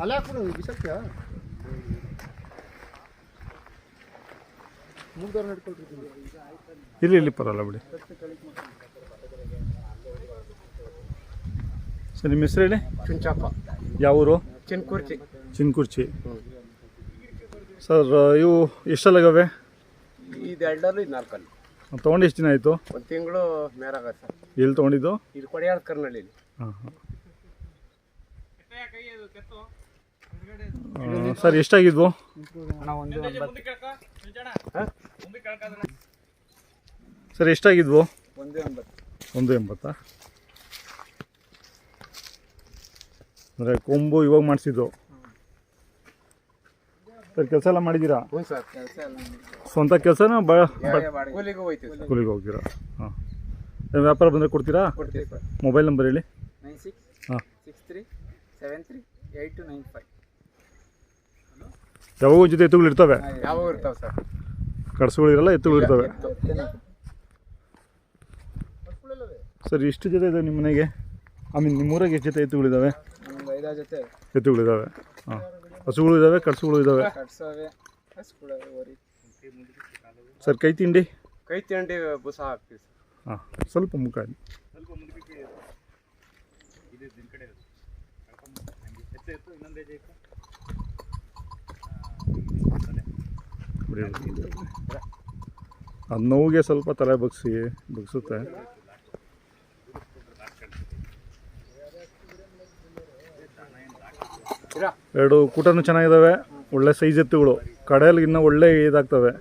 ಅಲ್ಲ ಹಾಕೊಂಡು ಬಿಸಕ್ಯ ಮೂಗದವ್ರು ನಡ್ಕೊಳ್ತಿದ್ದೀನಿ. ಇಲ್ಲಿ ಪರವಾಗಿಲ್ಲ ಬಿಡಿ. ಸರ್ ನಿಮ್ಮ ಹೆಸರು ಹೇಳಿ. ಚುಂಚಾಪ. ಯಾವ ಊರು? ಚಿನ್ಕುರ್ಚಿ. ಚಿನ್ಕುರ್ಚಿ. ಸರ್ ಇವು ಎಷ್ಟಲ್ಲಾಗವೆ? ಇದು ಎರಡಲ್ಲೂ ಇದು ನಾಲ್ಕಲ್ಲಿ. ತೊಗೊಂಡು ಎಷ್ಟು ದಿನ ಆಯಿತು? ಒಂದು ತಿಂಗಳು ಮೇಲಾಗತ್ತೆ ಸರ್. ಎಲ್ಲಿ ತೊಗೊಂಡಿದ್ದು? ಇದು ಕೊಡಿಯಾಳ ಕರ್ನಳ್ಳಿಲಿ. ಹಾಂ ಹಾಂ. ಸರ್ ಎಷ್ಟಾಗಿದ್ವು? ಸರ್ ಎಷ್ಟಾಗಿದ್ವು? 180. ಅಂದರೆ ಕೊಂಬು ಇವಾಗ ಮಾಡಿಸಿದ್ದು. ಸರ್ ಕೆಲಸ ಎಲ್ಲ ಮಾಡಿದ್ದೀರಾ? ಹ್ಞೂ ಸರ್, ಕೆಲಸ ಎಲ್ಲ ಸ್ವಂತ ಕೆಲಸನ ಕೂಲಿಗೂ ಹೋಯ್ತೀವಿ ಸರ್. ಕೂಲಿಗೆ ಹೋಗ್ತೀರಾ? ಹಾಂ. ವ್ಯಾಪಾರ ಬಂದರೆ ಕೊಡ್ತೀರಾ? ಕೊಡ್ತೀವಿ ಸರ್. ಮೊಬೈಲ್ ನಂಬರ್ ಹೇಳಿ. 9663738295. ಯಾವಾಗೂ ಜೊತೆ ಎತ್ತುಗಳು ಇರ್ತವೆ? ಯಾವಾಗ ಇರ್ತಾವೆ ಸರ್? ಕಡಸುಗಳು ಇರಲ್ಲ, ಎತ್ತುಗಳು ಇರ್ತವೆ. ಸರ್ ಎಷ್ಟು ಜೊತೆ ಇದಾವೆ ನಿಮ್ಮ ಮನೆಗೆ? ನಿಮ್ಮೂರಾಗೆ ಎಷ್ಟು ಜೊತೆ ಎತ್ತುಗಳಿದ್ದಾವೆ? ಒಂದು 5 ಜೊತೆ ಎತ್ತುಗಳಿದ್ದಾವೆ. ಹಾಂ. ಹಸುಗಳು ಇದ್ದಾವೆ, ಕಡಸುಗಳು ಇದ್ದಾವೆ. ಸರ್ ಕೈ ತಿಂಡಿ ಬುಸ ಹಾಕ್ತೀವಿ ಸರ್. ಹಾಂ, ಸ್ವಲ್ಪ ಮುಖ ಅದು ನೋವಿಗೆ ಸ್ವಲ್ಪ ತಲೆ ಬಗ್ಸುತ್ತೆ. ಎರಡು ಕೂಟನೂ ಚೆನ್ನಾಗಿದ್ದಾವೆ, ಒಳ್ಳೆ ಸೈಜ್ ಎತ್ತುಗಳು. ಕಡೆಯಲ್ಲಿ ಇನ್ನೂ ಒಳ್ಳೆ ಇದಾಗ್ತವೆ.